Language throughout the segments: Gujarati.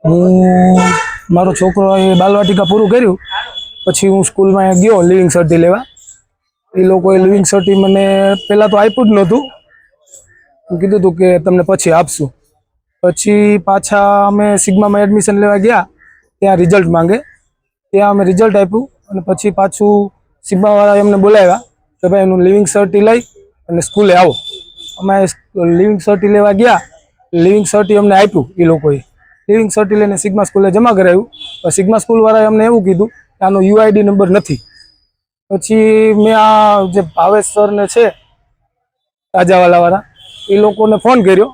હું મારો છોકરો એ બાલવાટિકા પૂરું કર્યું પછી હું સ્કૂલમાં ગયો લિવિંગ સર્ટી લેવા. એ લોકોએ લિવિંગ સર્ટી મને પહેલાં તો આપ્યું જ નહોતું. કીધું હતું કે તમને પછી આપશું. પછી પાછા અમે સિગ્મામાં એડમિશન લેવા ગયા, ત્યાં રિઝલ્ટ માંગે, ત્યાં અમે રિઝલ્ટ આપ્યું અને પછી પાછું સિગ્માવાળાએ અમને બોલાવ્યા કે ભાઈ એનું લિવિંગ સર્ટી લઈ અને સ્કૂલે આવો. અમે લિવિંગ સર્ટી લેવા ગયા, લિવિંગ સર્ટી અમને આપ્યું. એ લોકોએ લિવિંગ સર્ટી લઈને સિગ્મા સ્કૂલે જમા કરાવ્યું. સિગ્મા સ્કૂલવાળાએ અમને એવું કીધું કે આનો યુઆઈડી નંબર નથી. પછી મેં આ જે ભાવેશ સરને છે તાજાવાલાવાળા, એ લોકોને ફોન કર્યો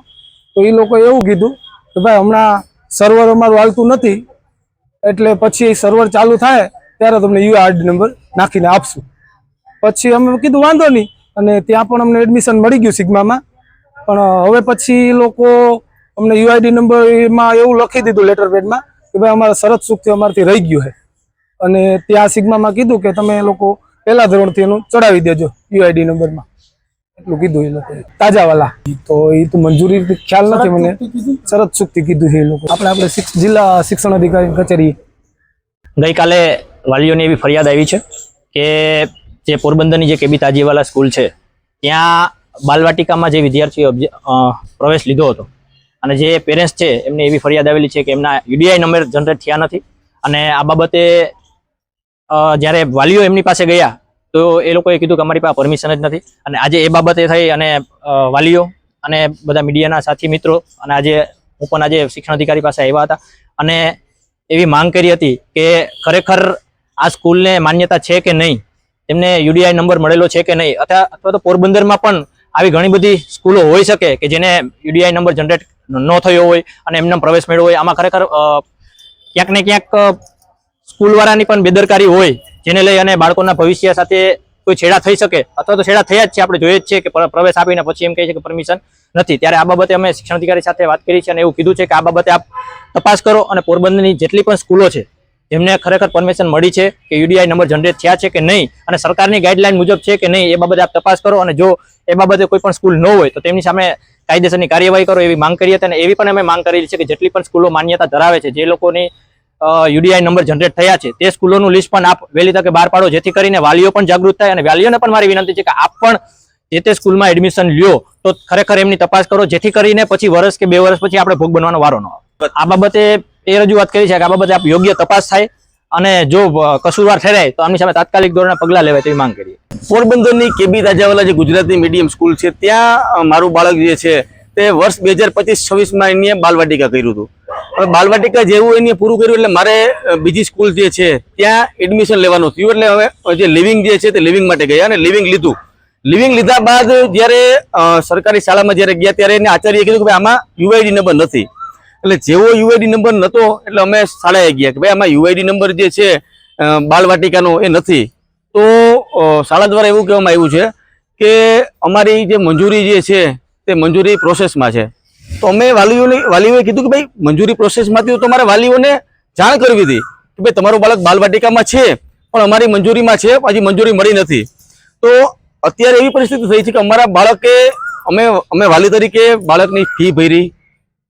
તો એ લોકોએ એવું કીધું કે ભાઈ હમણાં સર્વર અમારું હાલતું નથી, એટલે પછી સર્વર ચાલુ થાય ત્યારે તમને યુઆઈડી નંબર નાખીને આપશું. પછી અમે કીધું વાંધો નહીં, અને ત્યાં પણ અમને એડમિશન મળી ગયું સિગ્મામાં. પણ હવે પછી એ લોકો અમને યુઆઈડી નંબરમાં એવું લખી દીધું લેટર પેડમાં કે ભાઈ અમારા શરત ચૂકથી અમારાથી રહી ગયું છે, અને ત્યાં સિગ્મામાં કીધું કે તમે લોકો પહેલા ધોરણથી એનું ચડાવી દેજો યુઆઈડી નંબરમાં, એટલું કીધું એ લોકોએ તાજાવાલા. તો એ તો મંજૂરી ખ્યાલ નથી મને, શરત ચૂકથી કીધું છે એ લોકો. આપણે જિલ્લા શિક્ષણ અધિકારી કચેરી ગઈકાલે વાલીઓની એવી ફરિયાદ આવી છે કે જે પોરબંદરની જે કેબી તાજીવાલા સ્કૂલ છે ત્યાં બાલવાટિકામાં જે વિદ્યાર્થીઓ પ્રવેશ લીધો હતો અને જે પેરેન્ટ્સ છે એમને એવી ફરિયાદ આવેલી છે કે એમના યુડીઆઈ નંબર જનરેટ થયા નથી. અને આ બાબતે જ્યારે વાલીઓ એમની પાસે ગયા તો એ લોકોએ કીધું કે અમારી પાસે પરમિશન જ નથી. અને આજે એ બાબતે થઈ અને વાલીઓ અને બધા મીડિયાના સાથી મિત્રો અને આજે હું પણ આજે શિક્ષણ અધિકારી પાસે આવ્યા હતા અને એવી માંગ કરી હતી કે ખરેખર આ સ્કૂલને માન્યતા છે કે નહીં, તેમને યુડીઆઈ નંબર મળેલો છે કે નહીં, અથવા તો પોરબંદરમાં પણ આવી ઘણી બધી સ્કૂલો હોઈ શકે કે જેને યુડીઆઈ નંબર જનરેટ ન થયો હોય અને એમને પ્રવેશ મેળવ્યો હોય. આમાં ખરેખર ક્યાંક ને ક્યાંક સ્કૂલવાળાની પણ બેદરકારી હોય, જેને લઈ અને બાળકોના ભવિષ્ય સાથે કોઈ છેડા થઈ શકે, અથવા તો છેડા થયા જ છે. આપણે જોઈએ જ છે કે પ્રવેશ આપીને પછી એમ કહે છે કે પરમિશન નથી. ત્યારે આ બાબતે અમે શિક્ષણ અધિકારી સાથે વાત કરી છે અને એવું કીધું છે કે આ બાબતે આપ તપાસ કરો અને પોરબંદરની જેટલી પણ સ્કૂલો છે જેમને ખરેખર પરમિશન મળી છે કે યુડીઆઈ નંબર જનરેટ થયા છે કે નહીં અને સરકારની ગાઈડલાઈન મુજબ છે કે નહીં, એ બાબતે આપ તપાસ કરો. અને જો એ બાબતે કોઈ પણ સ્કૂલ ન હોય તો તેમની સામે કાયદેસરની કાર્યવાહી કરો એવી માંગ કરી હતી. અને એવી પણ અમે માંગ કરેલી છે કે જેટલી પણ સ્કૂલો માન્યતા ધરાવે છે, જે લોકોની યુડીઆઈ નંબર જનરેટ થયા છે, તે સ્કૂલોનું લિસ્ટ પણ આપ વહેલી તકે બહાર પાડો, જેથી કરીને વાલીઓ પણ જાગૃત થાય. અને વાલીઓને પણ મારી વિનંતી છે કે આપ પણ જે તે સ્કૂલમાં એડમિશન લ્યો તો ખરેખર એમની તપાસ કરો, જેથી કરીને પછી વર્ષ કે 2 વર્ષ પછી આપણે ભોગ બનવાનો વારો ન આવે. આ બાબતે એ રજૂઆત કરી છે કે આ બાબતે આપ યોગ્ય તપાસ થાય અને જો કસૂરવાર ઠેરાય તો આમની સામે તાત્કાલિક ધોરણે પગલાં લેવાય તેવી માંગ કરીએ. પોરબંદરની કેબી તાજાવાલા જે ગુજરાતી મીડિયમ સ્કૂલ છે ત્યાં મારું બાળક જે છે તે વર્ષ 2025-26માં એની બાલવાટિકા કર્યું હતું. હવે બાલવાટિકા જેવું એને પૂરું કર્યું એટલે મારે બીજી સ્કૂલ જે છે ત્યાં એડમિશન લેવાનું થયું. એટલે હવે જે લિવિંગ જે છે તે લિવિંગ માટે ગયા અને લિવિંગ લીધું. લિવિંગ લીધા બાદ જ્યારે સરકારી શાળામાં જ્યારે ગયા ત્યારે એને આચાર્યએ કીધું કે ભાઈ આમાં યુઆઈડી નંબર નથી. એટલે જેવો યુઆઈડી નંબર નહોતો એટલે અમે શાળાએ ગયા કે ભાઈ આમાં યુઆઈડી નંબર જે છે બાલવાટિકાનો એ નથી. તો શાળા દ્વારા એવું કહેવામાં આવ્યું છે કે અમારી જે મંજૂરી જે છે તે મંજૂરી પ્રોસેસમાં છે. તો અમે વાલીઓએ કીધું કે ભાઈ મંજૂરી પ્રોસેસમાંથી તો અમારે વાલીઓને જાણ કરવી હતી કે ભાઈ તમારું બાળક બાલવાટિકામાં છે પણ અમારી મંજૂરીમાં છે, હજી મંજૂરી મળી નથી. તો અત્યારે એવી પરિસ્થિતિ થઈ છે કે અમારા બાળકે અમે વાલી તરીકે બાળકની ફી ભરી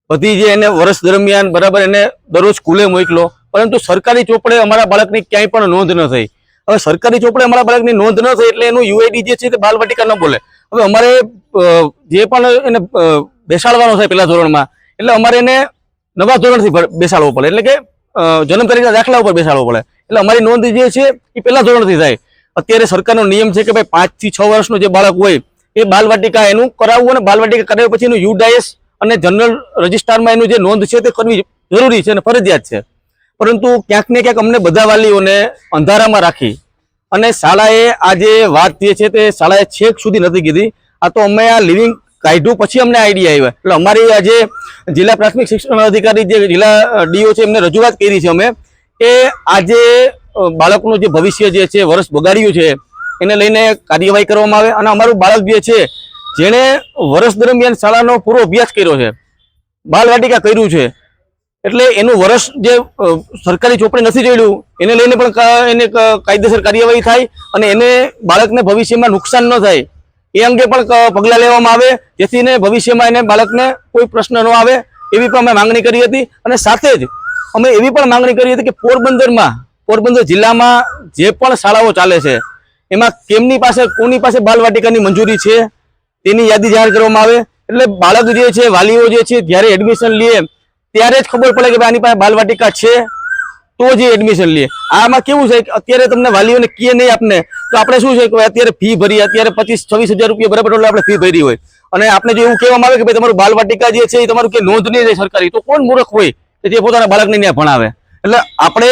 બધી, જે એને વર્ષ દરમિયાન બરાબર એને દરરોજ સ્કૂલે મોકલો, પરંતુ સરકારી ચોપડે અમારા બાળકની ક્યાંય પણ નોંધ ન થઈ. હવે સરકારી ચોપડે અમારા બાળકની નોંધ ન થઈ એટલે એનું યુઆઈડી જે છે તે બાલવાટિકા ન બોલે. હવે અમારે જે પણ એને બેસાડવાનો થાય પહેલા ધોરણમાં એટલે અમારે એને નવા ધોરણથી બેસાડવો પડે, એટલે કે જન્મ તારીખના દાખલા ઉપર બેસાડવો પડે. એટલે અમારી નોંધ જે છે એ પહેલા ધોરણથી થાય. અત્યારે સરકારનો નિયમ છે કે ભાઈ 5 થી 6 વર્ષનું જે બાળક હોય એ બાલવાટિકા એનું કરાવવું, અને બાલવાટિકા કરાવ્યા પછી એનું યુડાયસ અને જનરલ રજિસ્ટરમાં એનું જે નોંધ છે તે કરવી જરૂરી છે અને ફરજિયાત છે. પરંતુ ક્યાંક ને ક્યાંક અમને બધા વાલીઓને અંધારામાં રાખી અને શાળાએ આ જે વાત જે છે તે શાળાએ છેક સુધી નથી કીધી. આ તો અમે આ લિવિંગ કાઢ્યું પછી અમને આઈડિયા આવ્યા. એટલે અમારી આજે જિલ્લા પ્રાથમિક શિક્ષણ અધિકારી જે જિલ્લા ડીઓ છે એમને રજૂઆત કરી છે અમે કે આજે બાળકનું જે ભવિષ્ય જે છે વર્ષ બગાડ્યું છે એને લઈને કાર્યવાહી કરવામાં આવે. અને અમારું બાળક જે છે જેણે વર્ષ દરમિયાન શાળાનો પૂરો અભ્યાસ કર્યો છે, બાલવાટિકા કર્યું છે, એટલે એનું વર્ષ જે સરકારી ચોપડે નથી જોયેલું એને લઈને પણ એને કાયદેસર કાર્યવાહી થાય અને એને બાળકને ભવિષ્યમાં નુકસાન ન થાય એ અંગે પણ પગલાં લેવામાં આવે, જેથી ભવિષ્યમાં એને બાળકને કોઈ પ્રશ્ન ન આવે એવી પણ અમે માંગણી કરી હતી. અને સાથે જ અમે એવી પણ માંગણી કરી હતી કે પોરબંદર જિલ્લામાં જે પણ શાળાઓ ચાલે છે એમાં કોની પાસે બાલવાટિકાની મંજૂરી છે તેની યાદી જાહેર કરવામાં આવે, એટલે બાળક જે છે, વાલીઓ જે છે, જ્યારે એડમિશન લે ત્યારે જ ખબર પડે કે ભાઈ આની પાસે બાલવાટિકા છે તો જે એડમિશન લે. આમાં કેવું છે કે અત્યારે તમને વાલીઓને કહે નહીં આપને તો આપણે શું છે કે અત્યારે ફી ભરી, અત્યારે 25-26 હજાર રૂપિયા બરાબર આપણે ફી ભરી હોય અને આપણે જો એવું કહેવામાં આવે કે ભાઈ તમારું બાલવાટિકા જે છે એ તમારું કે નોંધ નહીં રહે સરકારી, તો કોણ મૂર્ખ હોય કે જે પોતાના બાળકને ત્યાં ભણાવે. એટલે આપણે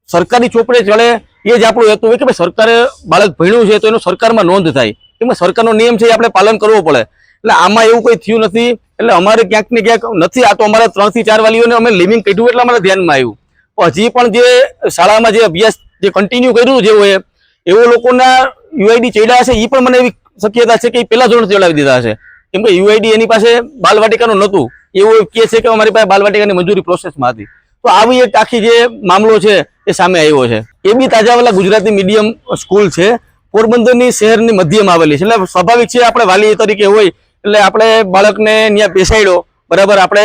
સરકારી ચોપડે ચડે એ જ આપણું હેતુ હોય કે ભાઈ સરકારે બાળક ભણ્યું છે તો એનું સરકારમાં નોંધ થાય, કેમ સરકારનો નિયમ છે એ આપણે પાલન કરવું પડે. એટલે આમાં એવું કંઈ થયું નથી, એટલે અમારે ક્યાંક ને ક્યાંક નથી. આ તો અમારા 3 થી 4 વાલીઓને અમે લિવિંગ કાઢ્યું એટલે અમારા ધ્યાનમાં આવ્યું. હજી પણ જે શાળામાં જે અભ્યાસ જે કન્ટિન્યુ કર્યું છે હોય એવો લોકોના યુઆઈડી ચડ્યા હશે, એ પણ મને એવી શક્યતા છે કે એ પહેલા ધોરણ ચડાવી દીધા હશે, કેમ કે યુઆઈડી એની પાસે બાલવાટિકાનું નહોતું, એવું કહે છે કે અમારી પાસે બાલવાટિકાની મંજૂરી પ્રોસેસમાં હતી. તો આવી એક આખી જે મામલો છે એ સામે આવ્યો છે. એ બી તાજાવાલા ગુજરાતી મીડિયમ સ્કૂલ છે, પોરબંદરની શહેરની મધ્યમાં આવેલી છે. એટલે સ્વાભાવિક છે આપણે વાલી તરીકે હોય એટલે આપણે બાળકને ત્યાં બેસાડ્યો, બરાબર. આપણે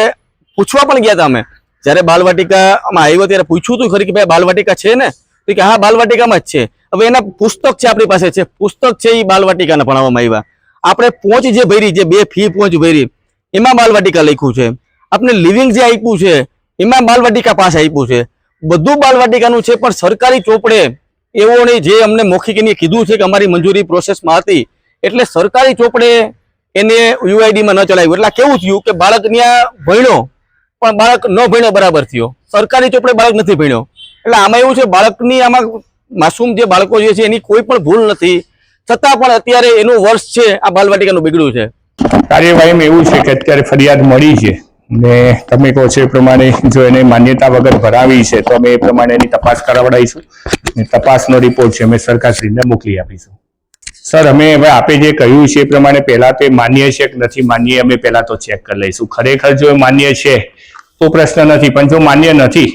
પૂછવા પણ ગયા હતા, અમે જ્યારે બાલવાટિકામાં આવ્યો ત્યારે પૂછ્યું હતું ખરી કે ભાઈ બાલવાટિકા છે ને, તો કે હા બાલવાટિકામાં જ છે. હવે એના પુસ્તક છે આપણી પાસે છે, પુસ્તક છે એ બાલવાટિકાને ભણાવવામાં આવ્યા. આપણે પહોંચ જે ભરી, જે 2 ફી પહોંચ ભરી એમાં બાલવાટિકા લખ્યું છે. આપણે લિવિંગ જે આપ્યું છે એમાં બાલવાટિકા પાસ આપ્યું છે, બધું બાલવાટિકાનું છે. પણ સરકારી ચોપડે એવો નહીં, જે અમને મૌખિકની કીધું છે કે અમારી મંજૂરી પ્રોસેસમાં હતી એટલે સરકારી ચોપડે એને યુઆઈડીમાં ન ચલાવ્યું. એટલે કેવું થયું કે બાળક ત્યાં ભણ્યો પણ બાળક ન ભણ્યો બરાબર થયો, સરકારી ચોપડે બાળક નથી ભણ્યો. એટલે આમાં એવું છે બાળકની, આમાં માસૂમ જે બાળકો જે છે એની કોઈ પણ ભૂલ નથી, છતાં પણ અત્યારે એનું વર્ષ છે આ બાલવાટિકાનું બગડ્યું છે. કાર્યવાહીમાં એવું છે કે અત્યારે ફરિયાદ મળી છે ને તમે કહો છો એ પ્રમાણે જો એને માન્યતા વગર ભરાવી છે તો અમે એ પ્રમાણે એની તપાસ કરાવડાવીશું. તપાસનો રિપોર્ટ છે અમે સરકારશ્રીને મોકલી આપીશું. સર, અમે હવે આપે જે કહ્યું છે એ પ્રમાણે પહેલા તો એ માન્ય છે કે નથી માન્ય અમે પહેલા તો ચેક કરી લઈશું. ખરેખર જો માન્ય છે તો પ્રશ્ન નથી, પણ જો માન્ય નથી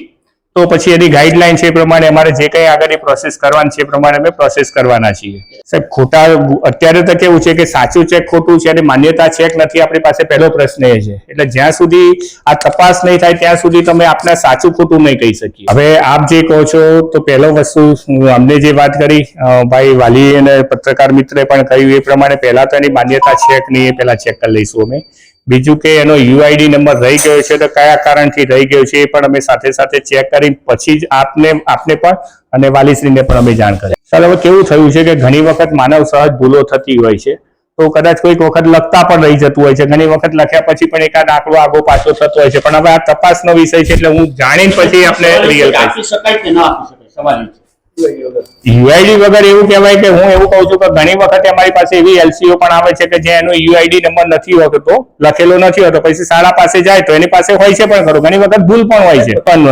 તો પછી એની ગાઈડલાઈન છે એ પ્રમાણે અમારે જે કંઈ આગળની પ્રોસેસ કરવાની છે એ પ્રમાણે અમે પ્રોસેસ કરવાના છીએ. સાહેબ, ખોટા અત્યારે તો કેવું છે કે સાચું ચેક ખોટું છે અને માન્યતા ચેક નથી આપણી પાસે, પહેલો પ્રશ્ન એ છે. એટલે જ્યાં સુધી આ તપાસ નહીં થાય ત્યાં સુધી તમે આપના સાચું ખોટું નહીં કહી શકીએ. હવે આપ જે કહો છો તો પહેલો વસ્તુ અમને જે વાત કરી ભાઈ વાલી અને પત્રકાર મિત્રે પણ કહ્યું એ પ્રમાણે પહેલા તો એની માન્યતા ચેક નહીં, એ પહેલા ચેક કરી લઈશું અમે. બીજું કે એનો યુઆઈડી નંબર રહી ગયો છે તો કયા કારણથી રહી ગયો છે એ પણ અમે સાથે સાથે ચેક કરી પછી જ આપને પણ અને વાલીશ્રીને પણ અમે જાણ કરી. સર, હવે કેવું થયું છે કે ઘણી વખત માનવ સહજ ભૂલો થતી હોય છે, તો કદાચ કોઈક વખત લખતા પણ રહી જતું હોય છે, ઘણી વખત લખ્યા પછી પણ એકાદ આંકડો આગો પાછો થતો હોય છે. પણ હવે આ તપાસનો વિષય છે એટલે હું જાણીને પછી આપણે રિયલ આપી શકાય કે ન આપી શકાય સવાલ છે. યુઆઈડી વગર એવું કહેવાય કે હું એવું કહું છું કે ઘણી વખત અમારી પાસે એવી એલસીઓ પણ આવે છે કે જે એનો યુઆઈડી નંબર નથી હોતો, લખેલો નથી હોતો, પછી શાળા પાસે જાય તો એની પાસે હોય છે પણ ખરું, ઘણી વખત ભૂલ પણ હોય છે. પણ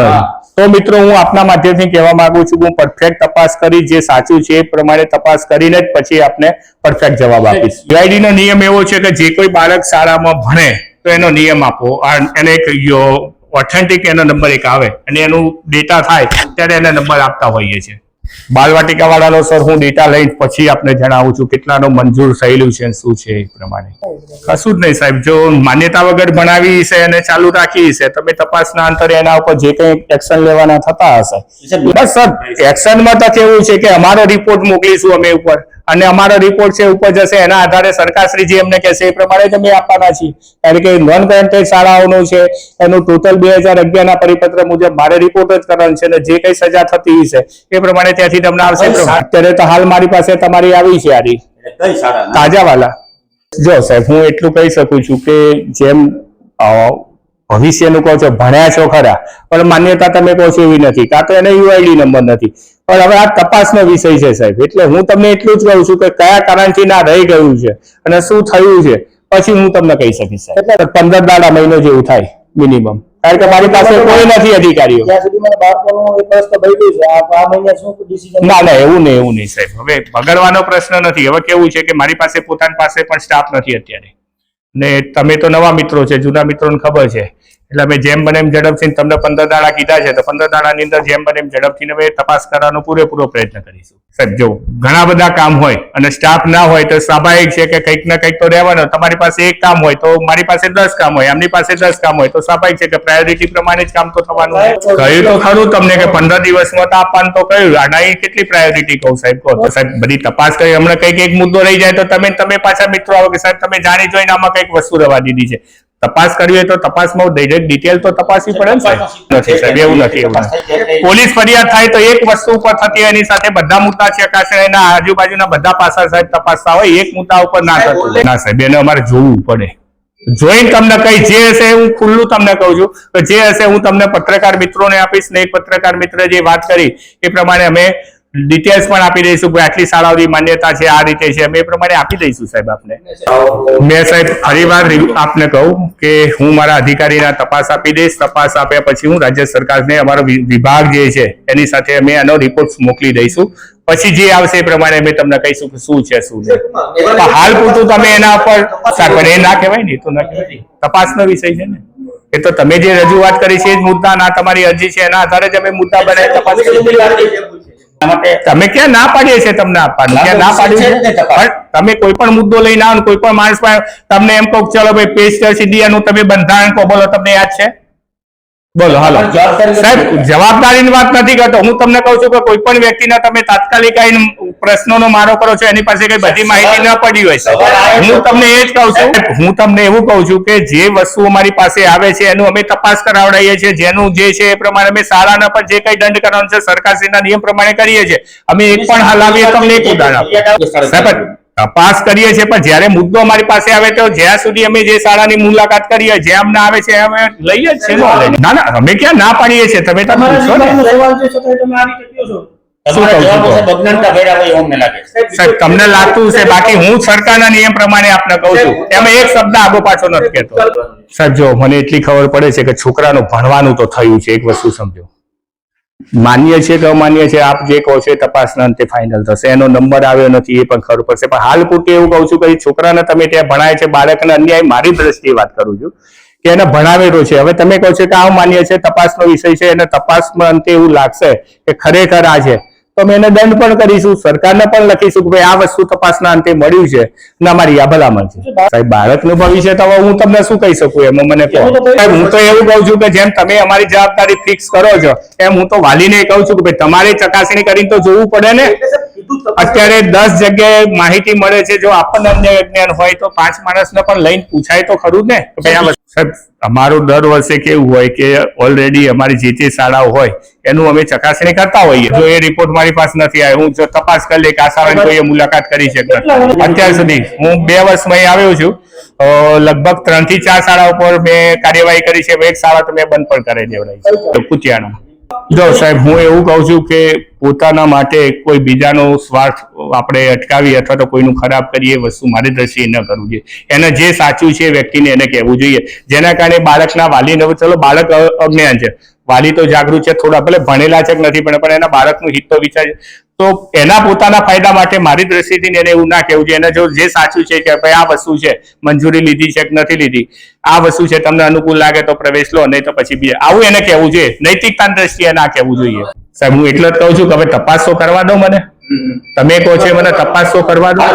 તો મિત્રો, હું આપના માધ્યમથી કહેવા માંગુ છું કે હું પરફેક્ટ તપાસ કરી જે સાચું છે એ પ્રમાણે તપાસ કરીને જ પછી આપને પરફેક્ટ જવાબ આપીશ. યુઆઈડી નો નિયમ એવો છે કે જે કોઈ બાળક શાળામાં ભણે તો એનો નિયમ આપો, એને એક ઓથેન્ટિક એનો નંબર એક આવે અને એનું ડેટા થાય ત્યારે એને નંબર આપતા હોઈએ છીએ. બાલવાટિકા વાળાનો સર હું ડેટા લઈને પછી આપને જણાવું છું કેટલાનો મંજૂર થયેલું છે શું છે એ પ્રમાણે. કશું જ નહીં સાહેબ, જો માન્યતા વગર ભણાવી છે અને ચાલુ રાખી છે, તમે તપાસના અંતરે એના ઉપર જે કંઈ એક્શન લેવાના થતા હશે. બસ સર, એક્શનમાં તો કેવું છે કે અમારો રિપોર્ટ મોકલીશું અમે ઉપર અને અમારો રિપોર્ટ છે ઉપર જશે, એના આધારે સરકારશ્રી જે એમને કહેશે એ પ્રમાણે જ અમે આપવાના છીએ. કારણ કે નોન ગ્રાન્ટેડ શાળાઓનું છે એનું ટોટલ 2011 ના પરિપત્ર મુજબ મારે રિપોર્ટ જ કરવાનું છે અને જે કઈ સજા થતી છે એ પ્રમાણે ત્યાંથી તમને આવશે. અત્યારે તો હાલ મારી પાસે તમારી આવી છે આરી તાજાવાલા. જો સાહેબ, હું એટલું કહી શકું છું કે જેમ ભવિષ્યનું કહો છો, ભણ્યા છો ખરા પણ માન્યતા તમે કહો છો એવી નથી, કાં તો એને યુઆઈડી નંબર નથી. પણ હવે આ તપાસનો વિષય છે સાહેબ, એટલે હું તમને એટલું જ કહું છું કે કયા કારણથી ના રહી ગયું છે અને શું થયું છે પછી હું તમને કહી શકીશ સાહેબ. 15 દાડા મહિનો જેવું થાય મિનિમમ, કારણ કે મારી પાસે કોઈ નથી અધિકારીઓ. ના ના, એવું નહીં સાહેબ. હવે બગડવાનો પ્રશ્ન નથી. હવે કેવું છે કે મારી પાસે પોતાની પાસે પણ સ્ટાફ નથી અત્યારે, ને તમે તો નવા મિત્રો છે, જૂના મિત્રોને ખબર છે એટલે અમે જેમ બને એમ ઝડપથી તમને 15 દાડા કીધા છે તો 15 દાડાની અંદર જેમ બને એમ ઝડપથી અમે તપાસ કરવાનો પૂરેપૂરો પ્રયત્ન કરીશું. સાહેબ જો ઘણા બધા કામ હોય અને સ્ટાફ ના હોય તો સ્વાભાવિક છે કે કંઈક ના કંઈક તો રહેવાનો. તમારી પાસે એક કામ હોય તો મારી પાસે 10 કામ હોય, એમની પાસે 10 કામ હોય તો સ્વાભાવિક છે કે પ્રાયોરિટી પ્રમાણે જ કામ તો થવાનું હોય. કહ્યું તો ખરું તમને કે 15 દિવસમાં તો આપવાનું તો કહ્યું. આનાની કેટલી પ્રાયોરિટી કહું સાહેબ કહો તો સાહેબ બધી તપાસ કરી હમણાં કંઈક એક મુદ્દો રહી જાય તો તમે પાછા મિત્રો આવો કે સાહેબ તમે જાણી જોઈને આમાં કંઈક વસ્તુ રવા દીધી છે. તપાસ કરવી હોય તો તપાસમાં દરેક ડિટેલ તો તપાસવી પડે ને સાહેબ. નથી સાહેબ એવું નથી. પોલીસ ફરિયાદ થાય તો એક વસ્તુ ઉપર થતી હોય એની સાથે બધા મુદ્દા ચકાસે એના આજુબાજુના બધા પાસા સાહેબ તપાસતા હોય, એક મુદ્દા ઉપર ના થતું ના સાહેબ એને અમારે જોવું પડે. જોઈને તમને કઈ જે હશે હું ખુલ્લું તમને કહું છું કે જે હશે હું તમને પત્રકાર મિત્રોને આપીશ ને એક પત્રકાર મિત્ર જે વાત કરી એ પ્રમાણે અમે ડિટેલ્સ પણ આપી દઈશું કે આટલી શાળાઓની માન્યતા છે, આ રીતે છે, અમે એ પ્રમાણે આપી દઈશું સાહેબ આપને. મેં સાહેબ ફરીવાર આપને કહું કે હું મારા અધિકારીના તપાસ આપી દઈશ. તપાસ આપ્યા પછી હું રાજ્ય સરકારને અમારો વિભાગ જે છે એની સાથે અમે આનો રિપોર્ટ મોકલી દઈશું. પછી જે આવશે એ પ્રમાણે અમે તમને કહીશું કે શું છે શું નહીં. પણ હાલ પૂરતું તમે એના પર એ ના કહેવાય ને, તો ના કહેવાય, તપાસનો વિષય છે ને. એ તો તમે જે રજૂઆત કરી છે એ જ મુદ્દા ના તમારી અરજી છે એના આધારે જ અમે મુદ્દા બનાવી તપાસ કરી. તમે ક્યાં ના પાડીએ છે તમને આપવાનું? ક્યાં ના પાડ્યું છે? પણ તમે કોઈ પણ મુદ્દો લઈને આવો કોઈ પણ માણસ તમને એમ કહો ચલો ભાઈ પેસ્ટર્સ ઇન્ડિયાનું તમે બંધારણ કહો, બોલો તમને યાદ છે? બોલો હાલો સાહેબ. જવાબદારીની વાત નથી કરતો હું તમને કહું છું કે કોઈ પણ વ્યક્તિને તમે તાત્કાલિક આવીને પ્રશ્નોનો મારો કરો છો એની પાસે કઈ બધી માહિતી ન પડી હોય સાહેબ. હું તમને એ જ કહું છું, હું તમને એવું કહું છું કે જે વસ્તુઓ મારી પાસે આવે છે એનું અમે તપાસ કરાવડાવીએ છીએ. જેનું જે છે એ પ્રમાણે અમે શાળાના પર જે કઈ દંડ કરવાનો છે સરકારશ્રીના નિયમ પ્રમાણે કરીએ છીએ. અમે એક પણ હલાવીએ તમને એક ઉદાહરણ આપું સાહેબ. તપાસ કરીએ છીએ પણ જયારે મુદ્દો અમારી પાસે આવે તો જ્યાં સુધી અમે જે શાળાની મુલાકાત કરીએ જે અમને આવે છે અમે લઈએ જ છે. ના ના અમે ક્યાં ના પાડીએ છીએ. તમે પૂછો ને સાહેબ તમને લાગતું છે, બાકી હું સરકારના નિયમ પ્રમાણે આપને કહું છું એમાં એક શબ્દ આગો પાછો નથી કહેતો સાહેબ. જો મને એટલી ખબર પડે છે કે છોકરાનું ભણવાનું તો થયું છે, એક વસ્તુ સમજો. માન્ય છે કે અમાન્ય છે આપ જે કહો છો એ તપાસના અંતે ફાઇનલ થશે. એનો નંબર આવ્યો નથી એ પણ ખબર પડશે. પણ હાલ પૂરતું એવું કહું છું કે છોકરાને તમે ત્યાં ભણાય છે, બાળકને અન્યાય મારી દ્રષ્ટિએ વાત કરું છું કે એને ભણાવેલો છે. હવે તમે કહો છો કે આ માન્ય છે, તપાસનો વિષય છે અને તપાસમાં અંતે એવું લાગશે કે ખરેખર આ છે તો અમે એને દંડ પણ કરીશું. સરકારને પણ લખીશું કે ભાઈ આ વસ્તુ તપાસના અંતે મળ્યું છે ને અમારી આ ભલામણ છે. સાહેબ બાળકનું ભવિષ્ય તો હું તમને શું કહી શકું એમાં મને કહો સાહેબ. હું તો એવું કહું છું કે જેમ તમે અમારી જવાબદારી ફિક્સ કરો છો એમ હું તો વાલીને કહું છું કે ભાઈ તમારે ચકાસણી કરીને તો જોવું પડે ને. અત્યારે 10 જગ્યાએ માહિતી મળે છે. જો આપણને અન્ય જ્ઞાન હોય તો 5 માણસને પણ લઈને પૂછાય તો ખરું ને કે ભાઈ આ સાહેબ. અમારું દર વર્ષે કેવું હોય કે ઓલરેડી અમારી જે શાળાઓ હોય એનું અમે ચકાસણી કરતા હોઈએ. જો એ રિપોર્ટ મારી પાસે નથી આવ્યો હું જો તપાસ કરી લે કે આ શાળાની કોઈએ મુલાકાત કરી છે. અત્યાર સુધી હું 2 વર્ષમાં આવ્યો છું, લગભગ 3 થી 4 શાળા ઉપર મેં કાર્યવાહી કરી છે. એક શાળા તો મેં બંધ પણ કરાવી દેવડાવી છે કુતિયાણા. જો સાહેબ હું એવું કહું છું કે પોતાના માટે કોઈ બીજાનો સ્વાર્થ આપણે અટકાવી અથવા તો કોઈનું ખરાબ કરીએ એ વસ્તુ મારી દ્રષ્ટિએ ન કરવું જોઈએ. એને જે સાચું છે વ્યક્તિને એને કહેવું જોઈએ. જેના કારણે બાળકના વાલીને ચલો બાળક અજ્ઞાન છે, વાલી તો જાગૃત છે, થોડા ભલે ભણેલા છે કે નથી પણ એના બાળકનું હિત તો વિચાર તો એના પોતાના ફાયદા માટે મારી દ્રષ્ટિથી એને એવું ના કહેવું જોઈએ. એને જો જે સાચું છે કે ભાઈ આ વસ્તુ છે મંજૂરી લીધી છે કે નથી લીધી, આ વસ્તુ છે તમને અનુકૂળ લાગે તો પ્રવેશ લો નહીં તો પછી બીજા, આવું એને કહેવું જોઈએ. નૈતિકતાની દ્રષ્ટિએ ના કહેવું જોઈએ સાહેબ. હું એટલો જ કહું છું કે હવે તપાસ તો કરવા દો મને. તમે કહો છો મને તપાસ તો કરવા દો.